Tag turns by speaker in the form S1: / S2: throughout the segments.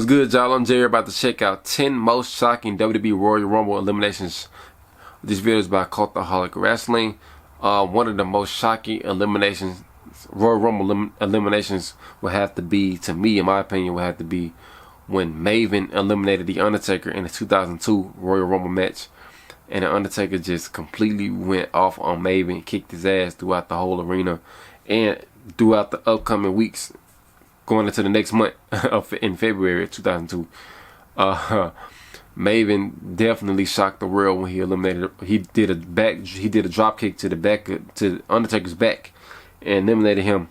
S1: What's good, y'all? I'm Jerry, about to check out 10 most shocking WWE Royal Rumble eliminations. This video is by Cultaholic Wrestling. One of the most shocking eliminations, Royal Rumble eliminations, would have to be, to me, in my opinion, would have to be when Maven eliminated The Undertaker in the 2002 Royal Rumble match. And The Undertaker just completely went off on Maven, kicked his ass throughout the whole arena and throughout the upcoming weeks, going into the next month in February of 2002. Maven definitely shocked the world when he eliminated. He did a drop kick to the back, to Undertaker's back, and eliminated him.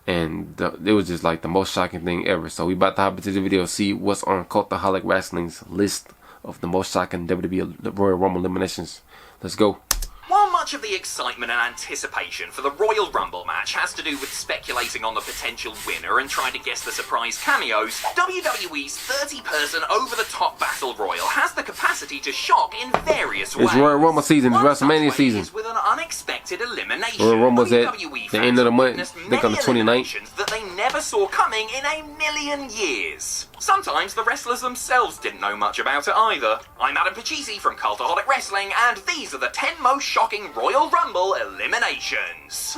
S1: And it was just like the most shocking thing ever. So we about to hop into the video, see what's on Cultaholic Wrestling's list of the most shocking WWE Royal Rumble eliminations. Let's go.
S2: While much of the excitement and anticipation for the Royal Rumble match has to do with speculating on the potential winner and trying to guess the surprise cameos, WWE's 30-person over-the-top Battle Royal has the capacity to shock in various ways.
S1: It's Royal Rumble season, it's WrestleMania season.
S2: With an unexpected elimination,
S1: Royal Rumble's at the end of the month, I think on the 29th.
S2: That they never saw coming in a million years. Sometimes the wrestlers themselves didn't know much about it either. I'm Adam Pachisi from Cultaholic Wrestling, and these are the 10 most shocking Royal Rumble eliminations.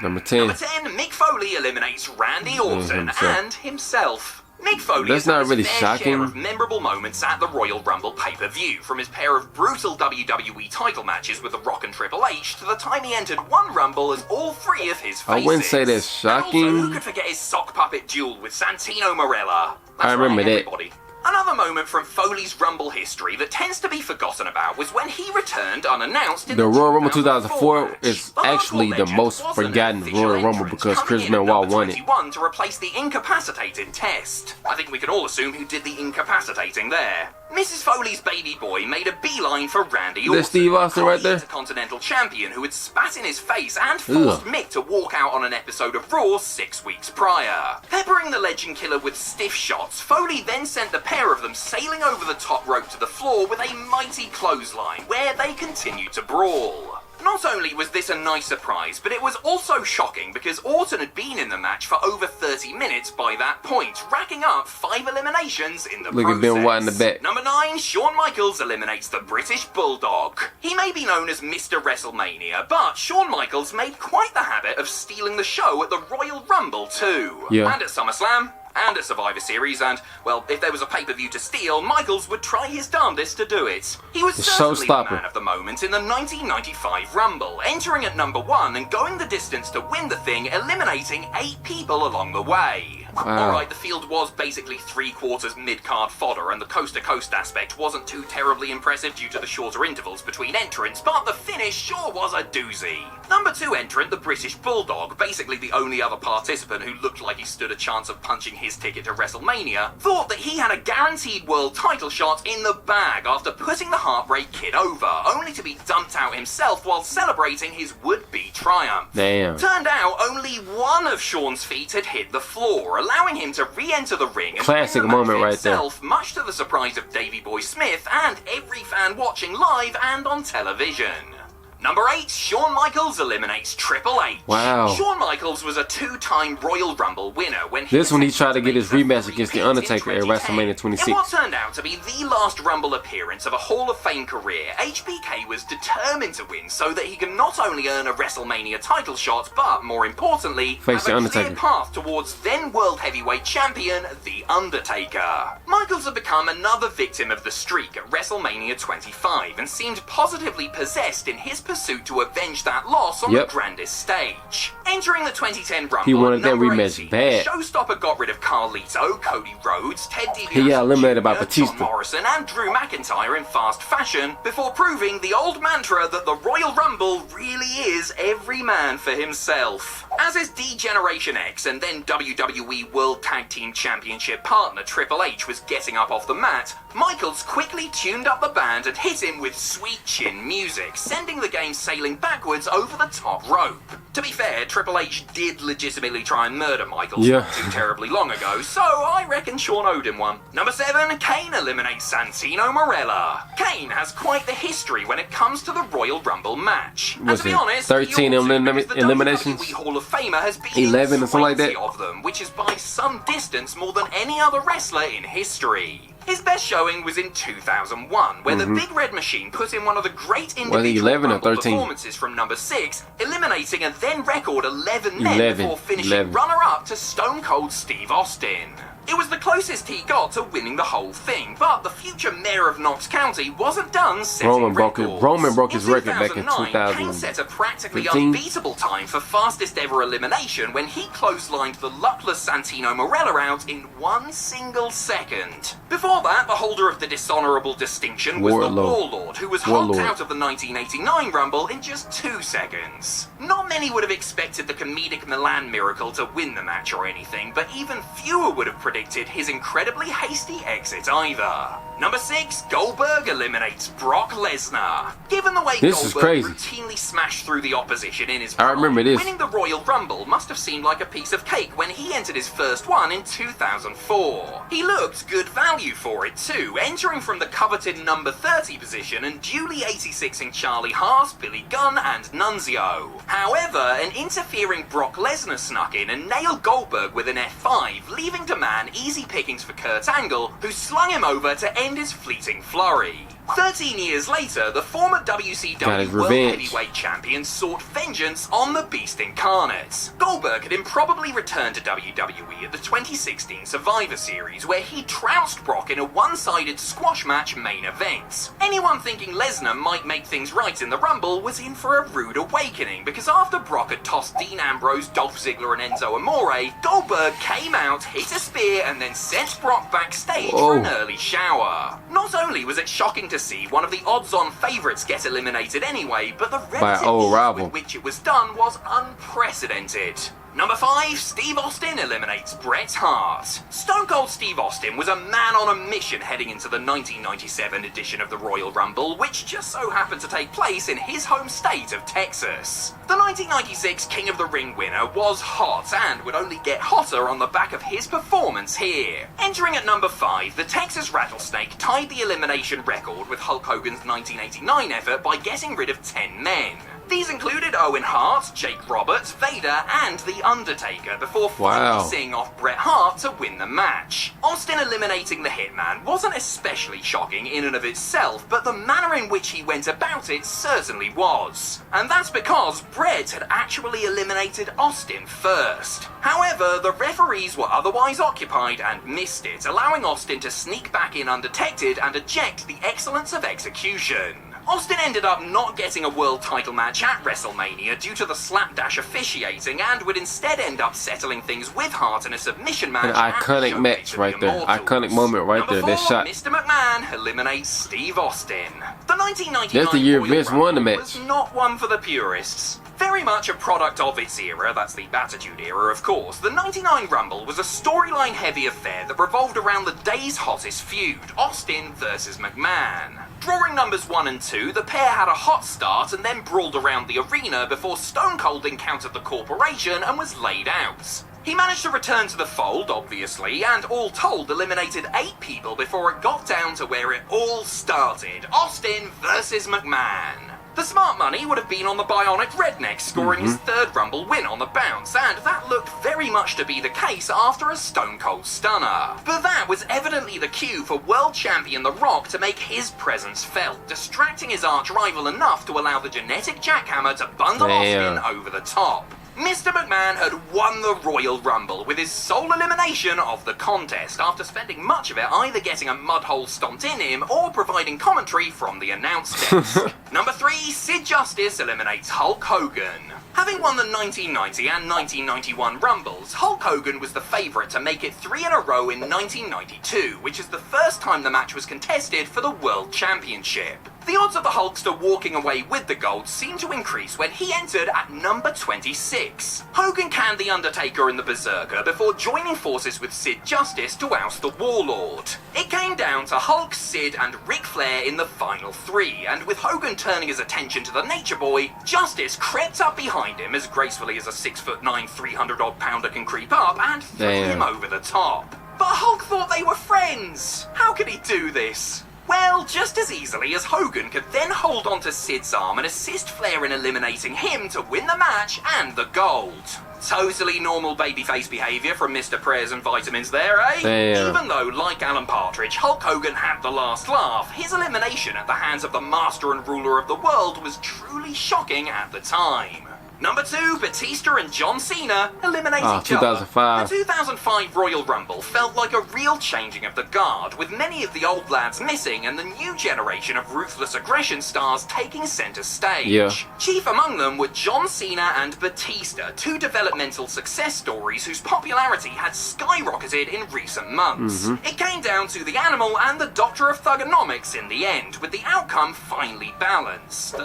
S1: Number 10.
S2: Number 10, Mick Foley eliminates Randy Orton and himself. Mick Foley
S1: That's not really shocking.
S2: Share of memorable moments at the Royal Rumble pay-per-view, from his pair of brutal WWE title matches with The Rock and Triple H to the time he entered one Rumble as all three of his faces.
S1: I wouldn't say that's shocking.
S2: And also, who could forget his sock puppet duel with Santino Marella?
S1: I remember that.
S2: Everybody. Another moment from Foley's Rumble history that tends to be forgotten about was when he returned unannounced in
S1: the Royal Rumble
S2: 2004
S1: 2004 is actually the most forgotten Royal Rumble because Chris Benoit won it.
S2: To replace the incapacitated Test. I think we can all assume who did the incapacitating there. Mrs. Foley's baby boy made a beeline for Randy Orton,
S1: That's Steve Austin right there.
S2: Intercontinental Champion who had spat in his face and forced Mick to walk out on an episode of Raw 6 weeks prior. Peppering the Legend Killer with stiff shots, Foley then sent the pair of them sailing over the top rope to the floor with a mighty clothesline, where they continued to brawl. Not only was this a nice surprise, but it was also shocking because Orton had been in the match for over 30 minutes by that point, racking up 5 eliminations in the process.
S1: Look at Ben White in the back.
S2: Number 9, Shawn Michaels eliminates the British Bulldog. He may be known as Mr. WrestleMania, but Shawn Michaels made quite the habit of stealing the show at the Royal Rumble too.
S1: Yeah.
S2: And at SummerSlam, and a Survivor Series, and, well, if there was a pay-per-view to steal, Michaels would try his darndest to do it. He was certainly the man of the moment in the 1995 Rumble, entering at number 1 and going the distance to win the thing, eliminating 8 people along the way.
S1: Wow.
S2: Alright, the field was basically 3/4 mid-card fodder, and the coast-to-coast aspect wasn't too terribly impressive due to the shorter intervals between entrants, but the finish sure was a doozy. Number 2 entrant, the British Bulldog, basically the only other participant who looked like he stood a chance of punching his ticket to WrestleMania, thought that he had a guaranteed world title shot in the bag after putting the Heartbreak Kid over, only to be dumped out himself while celebrating his would-be triumph.
S1: Damn.
S2: Turned out only one of Shawn's feet had hit the floor, allowing him to re-enter the ring and
S1: classic moment right there.
S2: Much to the surprise of Davey Boy Smith and every fan watching live and on television. Number 8, Shawn Michaels eliminates Triple H.
S1: Wow.
S2: Shawn Michaels was a 2-time Royal Rumble winner when he
S1: tried to get his rematch against The Undertaker at WrestleMania 26.
S2: In what turned out to be the last Rumble appearance of a Hall of Fame career, HBK was determined to win so that he could not only earn a WrestleMania title shot, but more importantly,
S1: face
S2: have
S1: The
S2: a clear
S1: Undertaker
S2: path towards then World Heavyweight Champion, The Undertaker. Michaels had become another victim of the streak at WrestleMania 25 and seemed positively possessed in his pursuit to avenge that loss on the grandest stage. Entering the 2010 Rumble,
S1: he wanted that rematch
S2: 18,
S1: bad.
S2: Showstopper got rid of Carlito, Cody Rhodes, Ted DiBiase,
S1: He got eliminated by
S2: Jr.,
S1: Batista,
S2: John Morrison, and Drew McIntyre in fast fashion before proving the old mantra that the Royal Rumble really is every man for himself. As his D-Generation X and then WWE World Tag Team Championship partner Triple H was getting up off the mat, Michaels quickly tuned up the band and hit him with sweet chin music, sending the game sailing backwards over the top rope. To be fair, Triple H did legitimately try and murder Michaels not too terribly long ago, so I reckon Sean owed him one. Number 7, Kane eliminates Santino Marella. Kane has quite the history when it comes to the Royal Rumble match. And to be honest,
S1: 13 eliminations?
S2: WWE Hall of Famer has been
S1: 11 or something like that?
S2: of them, which is by some distance more than any other wrestler in history. His best showing was in 2001, where the Big Red Machine put in one of the great individual Rumble performances from number 6, eliminating a then record 11 men before finishing runner-up to Stone Cold Steve Austin. It was the closest he got to winning the whole thing, but the future mayor of Knox County wasn't done setting records.
S1: Roman broke his record back in 2000.
S2: Kane set a practically unbeatable time for fastest ever elimination when he clotheslined the luckless Santino Marella out in 1 single second. Before that, the holder of the dishonorable distinction was the Warlord, who was honked out of the 1989 Rumble in just 2 seconds. Not many would have expected the comedic Milan Miracle to win the match or anything, but even fewer would have predicted his incredibly hasty exit either. Number 6, Goldberg eliminates Brock Lesnar. Given the way Goldberg routinely smashed through the opposition in his prime, winning the Royal Rumble must have seemed like a piece of cake when he entered his first one in 2004. He looked good value for it too, entering from the coveted number 30 position and duly 86ing Charlie Haas, Billy Gunn and Nunzio. However, an interfering Brock Lesnar snuck in and nailed Goldberg with an F5, leaving to man easy pickings for Kurt Angle, who slung him over to end his fleeting flurry. 13 years later, the former WCW World Heavyweight Champion sought vengeance on the Beast Incarnate. Goldberg had improbably returned to WWE at the 2016 Survivor Series, where he trounced Brock in a one-sided squash match main event. Anyone thinking Lesnar might make things right in the Rumble was in for a rude awakening, because after Brock had tossed Dean Ambrose, Dolph Ziggler and Enzo Amore, Goldberg came out, hit a spear, and then sent Brock backstage for an early shower. Not only was it shocking to see one of the odds-on favourites get eliminated anyway, but the relative ease with which it was done was unprecedented. Number 5, Steve Austin eliminates Bret Hart. Stone Cold Steve Austin was a man on a mission heading into the 1997 edition of the Royal Rumble, which just so happened to take place in his home state of Texas. The 1996 King of the Ring winner was hot and would only get hotter on the back of his performance here. Entering at number 5, the Texas Rattlesnake tied the elimination record with Hulk Hogan's 1989 effort by getting rid of 10 men. These included Owen Hart, Jake Roberts, Vader, and The Undertaker, before finally seeing off Bret Hart to win the match. Austin eliminating the Hitman wasn't especially shocking in and of itself, but the manner in which he went about it certainly was. And that's because Bret had actually eliminated Austin first. However, the referees were otherwise occupied and missed it, allowing Austin to sneak back in undetected and eject the excellence of execution. Austin ended up not getting a world title match at WrestleMania due to the slapdash officiating, and would instead end up settling things with Hart in a submission match.
S1: An iconic match right there. Iconic moment right there. That shot.
S2: Mr. McMahon eliminates Steve Austin. The 1999
S1: That's the year Vince won the match.
S2: Was not one for the purists. Very much a product of its era, that's the Attitude Era of course, the 99 Rumble was a storyline-heavy affair that revolved around the day's hottest feud, Austin versus McMahon. Drawing numbers 1 and 2, the pair had a hot start and then brawled around the arena before Stone Cold encountered the Corporation and was laid out. He managed to return to the fold, obviously, and all told eliminated 8 people before it got down to where it all started, Austin versus McMahon. The smart money would have been on the Bionic Redneck scoring his 3rd Rumble win on the bounce, and that looked very much to be the case after a Stone Cold Stunner. But that was evidently the cue for world champion The Rock to make his presence felt, distracting his arch rival enough to allow the genetic jackhammer to bundle Austin over the top. Mr. McMahon had won the Royal Rumble with his sole elimination of the contest, after spending much of it either getting a mud hole stomped in him or providing commentary from the announce desk. Number 3, Sid Justice eliminates Hulk Hogan. Having won the 1990 and 1991 Rumbles, Hulk Hogan was the favourite to make it 3 in a row in 1992, which is the first time the match was contested for the World Championship. The odds of the Hulkster walking away with the gold seemed to increase when he entered at number 26. Hogan canned the Undertaker and the Berserker before joining forces with Sid Justice to oust the Warlord. It came down to Hulk, Sid and Ric Flair in the final three, and with Hogan turning his attention to the Nature Boy, Justice crept up behind him as gracefully as a 6'9", 300-odd pounder can creep up and threw him over the top. But Hulk thought they were friends! How could he do this? Well, just as easily as Hogan could then hold onto Sid's arm and assist Flair in eliminating him to win the match and the gold. Totally normal babyface behaviour from Mr. Prayers and Vitamins there, eh?
S1: Damn.
S2: Even though, like Alan Partridge, Hulk Hogan had the last laugh, his elimination at the hands of the master and ruler of the world was truly shocking at the time. Number 2, Batista and John Cena eliminate each other.
S1: 2005.
S2: The 2005 Royal Rumble felt like a real changing of the guard, with many of the old lads missing and the new generation of ruthless aggression stars taking centre stage.
S1: Yeah.
S2: Chief among them were John Cena and Batista, two developmental success stories whose popularity had skyrocketed in recent months. It came down to the Animal and the Doctor of Thugonomics in the end, with the outcome finely balanced.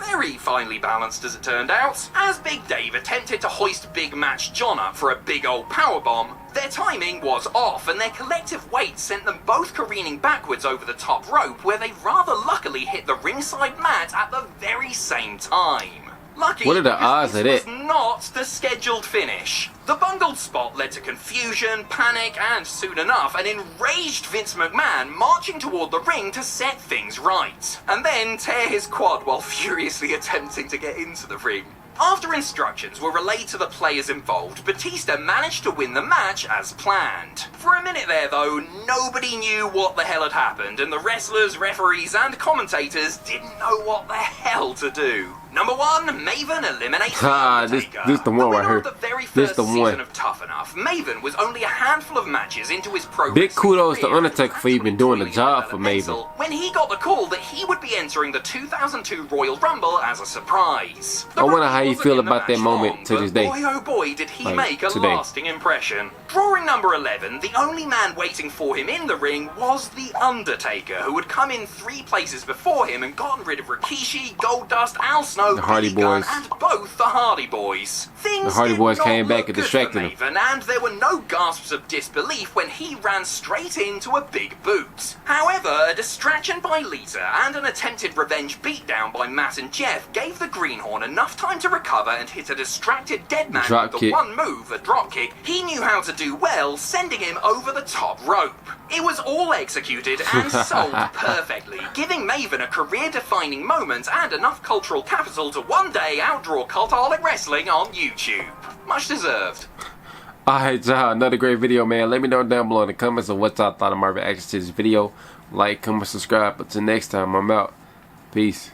S2: Very finely balanced as it turned out. As Big Dave attempted to hoist Big Match John up for a big old powerbomb, their timing was off and their collective weight sent them both careening backwards over the top rope, where they rather luckily hit the ringside mat at the very same time. Lucky,
S1: What are the odds of
S2: this
S1: that?
S2: was not the scheduled finish. The bungled spot led to confusion, panic, and soon enough, an enraged Vince McMahon marching toward the ring to set things right, and then tear his quad while furiously attempting to get into the ring. After instructions were relayed to the players involved, Batista managed to win the match as planned. For a minute there though, nobody knew what the hell had happened, and the wrestlers, referees and commentators didn't know what the hell to do. Number 1, Maven eliminates The Undertaker.
S1: This the one right
S2: winner
S1: here.
S2: of the very
S1: This
S2: first
S1: the
S2: season
S1: one.
S2: of Tough Enough, Maven was only a handful of matches into his pro
S1: Big
S2: wrestling
S1: kudos to
S2: career,
S1: Undertaker for even doing the
S2: practically
S1: job for
S2: developmental, when he got the call that he would be entering the 2002 Royal Rumble as a surprise.
S1: I wonder how
S2: rookie
S1: you
S2: wasn't
S1: feel
S2: in the
S1: about that
S2: match
S1: moment
S2: long,
S1: to
S2: but
S1: this day.
S2: Boy oh boy did he
S1: Like,
S2: make a
S1: today.
S2: lasting impression. Drawing number 11, the only man waiting for him in the ring was The Undertaker, who had come in 3 places before him and gotten rid of Rikishi, Goldust, Al Snow,
S1: The Hardy
S2: Billy Gunn,
S1: Boys.
S2: and both the Hardy Boys. Things
S1: The Hardy
S2: did
S1: Boys
S2: not
S1: came back
S2: look
S1: and
S2: good
S1: distracted
S2: for
S1: him.
S2: Maven, and there were no gasps of disbelief when he ran straight into a big boot. However, a distraction by Lita and an attempted revenge beatdown by Matt and Jeff gave the Greenhorn enough time to recover and hit a distracted Deadman
S1: Drop
S2: with
S1: kick.
S2: the one move, a dropkick, he knew how to do well, sending him over the top rope. It was all executed and sold perfectly, giving Maven a career-defining moment and enough cultural capital to one day outdraw Cultaholic Wrestling on YouTube. Much deserved.
S1: Alright, y'all, another great video, man. Let me know down below in the comments of what y'all thought of my reaction to this video. Like, comment, subscribe. Until next time, I'm out. Peace.